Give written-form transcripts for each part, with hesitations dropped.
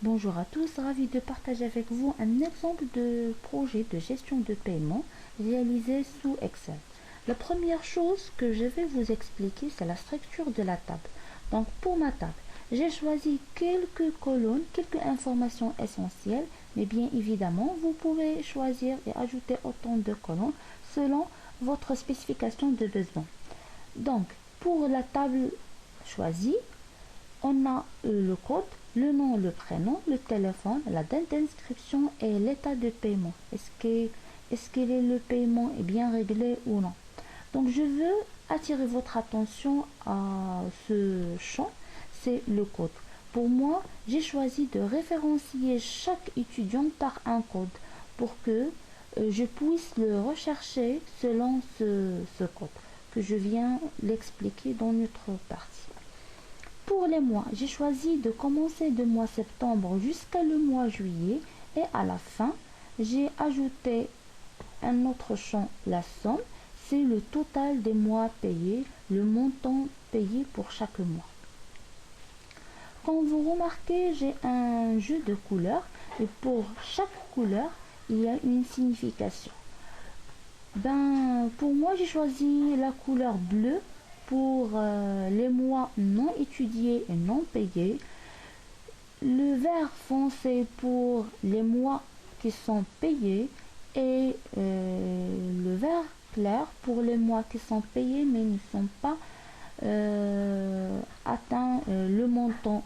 Bonjour à tous, ravi de partager avec vous un exemple de projet de gestion de paiement réalisé sous Excel. La première chose que je vais vous expliquer, c'est la structure de la table. Donc pour ma table, j'ai choisi quelques colonnes, quelques informations essentielles, mais bien évidemment, vous pouvez choisir et ajouter autant de colonnes selon votre spécification de besoin. Donc pour la table choisie, on a le code, le nom, le prénom, le téléphone, la date d'inscription et l'état de paiement. Est-ce que le paiement est bien réglé ou non? Donc je veux attirer votre attention à ce champ, c'est le code. Pour moi, j'ai choisi de référencier chaque étudiant par un code pour que je puisse le rechercher selon ce code que je viens l'expliquer dans notre partie. Pour les mois, j'ai choisi de commencer du mois septembre jusqu'à le mois juillet et à la fin, j'ai ajouté un autre champ, la somme, c'est le total des mois payés, le montant payé pour chaque mois. Comme vous remarquez, j'ai un jeu de couleurs et pour chaque couleur, il y a une signification. Pour moi, j'ai choisi la couleur bleue pour les mois non étudiés et non payés, le vert foncé pour les mois qui sont payés et le vert clair pour les mois qui sont payés mais ne sont pas atteints le montant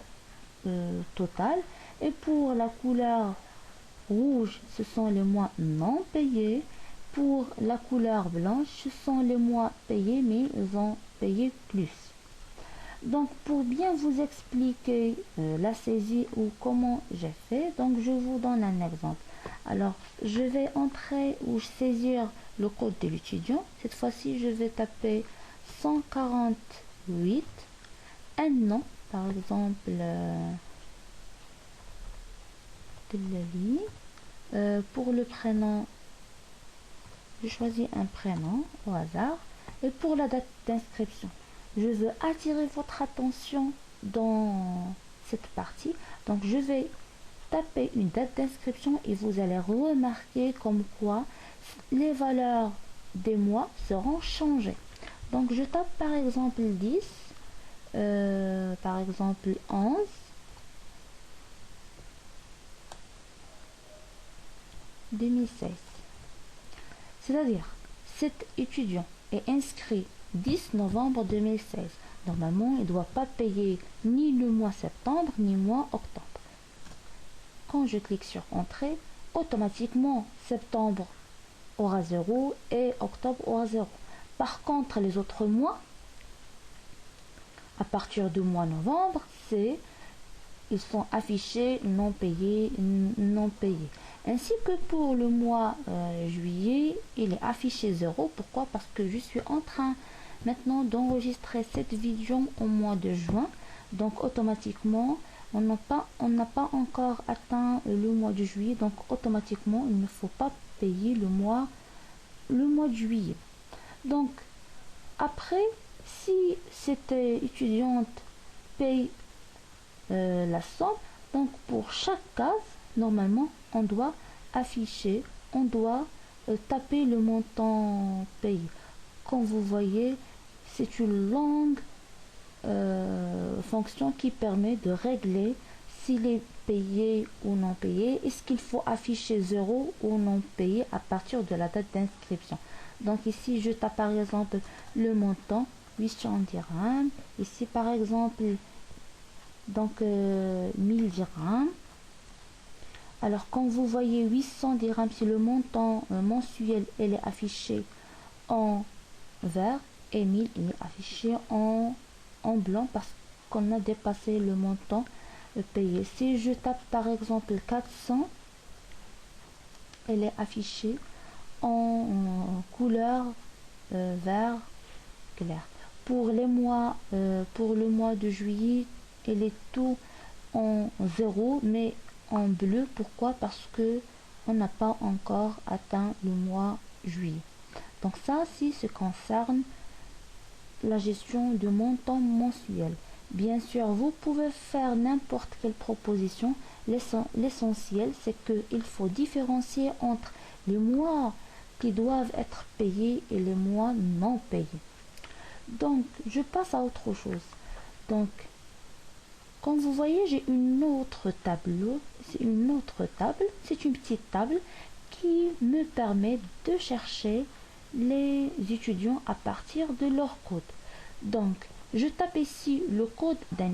total. Et pour la couleur rouge, ce sont les mois non payés. Pour la couleur blanche, ce sont les mois payés mais ils ont payé plus. Donc pour bien vous expliquer la saisie ou comment j'ai fait, donc je vous donne un exemple. Alors je vais entrer ou saisir le code de l'étudiant. Cette fois-ci je vais taper 148, un nom par exemple de la vie. Pour le prénom, je choisis un prénom au hasard. Et pour la date d'inscription, je veux attirer votre attention dans cette partie. Donc je vais taper une date d'inscription et vous allez remarquer comme quoi les valeurs des mois seront changées. Donc je tape par exemple 10, par exemple 11, 2016. C'est-à-dire, cet étudiant est inscrit 10 novembre 2016. Normalement, il ne doit pas payer ni le mois septembre ni le mois octobre. Quand je clique sur Entrée, automatiquement septembre aura 0 et octobre aura 0. Par contre, les autres mois, à partir du mois novembre, ils sont affichés non payés, non payés. Ainsi que pour le mois juillet, il est affiché 0. Pourquoi? Parce que je suis en train maintenant d'enregistrer cette vidéo au mois de juin. Donc automatiquement, on n'a pas encore atteint le mois de juillet. Donc automatiquement, il ne faut pas payer le mois de juillet. Donc après, si cette étudiante paye la somme, donc pour chaque case, normalement, on doit afficher, on doit taper le montant payé. Comme vous voyez, c'est une longue fonction qui permet de régler s'il est payé ou non payé. Est-ce qu'il faut afficher 0 ou non payé à partir de la date d'inscription. Donc ici, je tape par exemple le montant 800 dirhams. Ici, par exemple, donc 1000 dirhams. Alors quand vous voyez 800 dirhams, si le montant mensuel elle est affiché en vert et 1000 il est affiché en blanc parce qu'on a dépassé le montant payé. Si je tape par exemple 400, elle est affichée en couleur vert clair. Pour les mois, pour le mois de juillet, elle est tout en 0 mais en bleu. Pourquoi? Parce que on n'a pas encore atteint le mois juillet. Donc ça, si se concerne la gestion de montant mensuel. Bien sûr, vous pouvez faire n'importe quelle proposition. L'essentiel, c'est qu'il faut différencier entre les mois qui doivent être payés et les mois non payés. Donc, je passe à autre chose. Donc, comme vous voyez, j'ai une autre tableau. C'est une autre table. C'est une petite table qui me permet de chercher les étudiants à partir de leur code. Donc, je tape ici le code d'un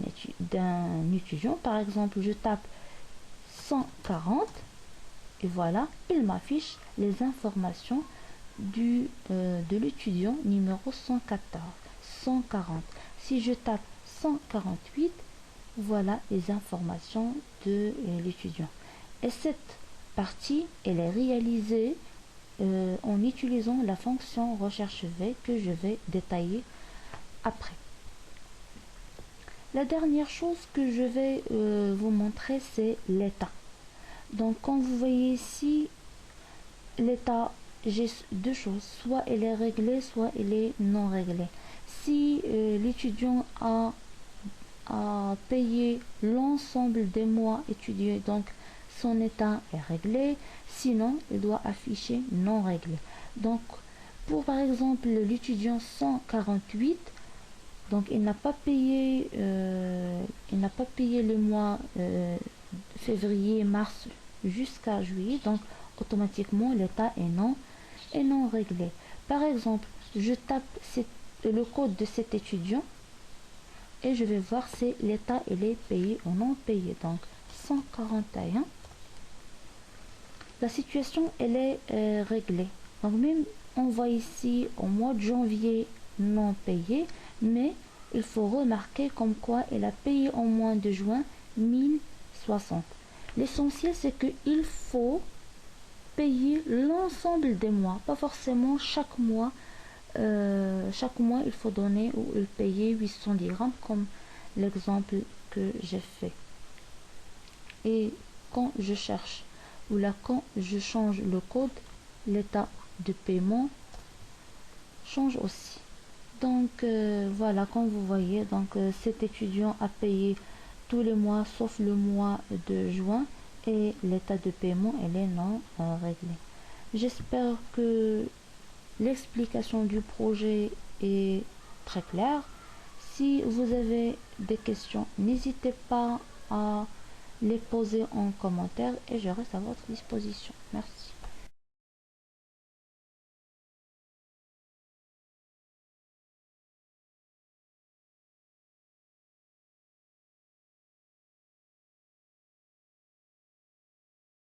étudiant. Par exemple, je tape 140 et voilà, il m'affiche les informations de l'étudiant numéro 114, 140. Si je tape 148, voilà les informations de l'étudiant. Et cette partie, elle est réalisée en utilisant la fonction recherche V que je vais détailler après. La dernière chose que je vais vous montrer, c'est l'état. Donc, comme vous voyez ici, l'état, j'ai deux choses. Soit elle est réglée, soit elle est non réglée. Si l'étudiant a payé l'ensemble des mois étudiés, donc son état est réglé. Sinon, il doit afficher non réglé. Donc, pour par exemple l'étudiant 148, donc il n'a pas payé le mois février, mars jusqu'à juillet, donc automatiquement l'état est non réglé. Par exemple, je tape le code de cet étudiant et je vais voir si l'état il est payé ou non payé. Donc 141, la situation elle est réglée. Donc même on voit ici au mois de janvier non payé, mais il faut remarquer comme quoi elle a payé au mois de juin 1060. L'essentiel c'est qu'il faut payer l'ensemble des mois, pas forcément chaque mois. Chaque mois il faut donner ou payer 800 dirhams comme l'exemple que j'ai fait. Et quand je cherche ou là quand je change le code, l'état de paiement change aussi. Donc voilà, comme vous voyez, donc cet étudiant a payé tous les mois sauf le mois de juin et l'état de paiement elle est non réglé. J'espère que l'explication du projet est très claire. Si vous avez des questions, n'hésitez pas à les poser en commentaire et je reste à votre disposition. Merci.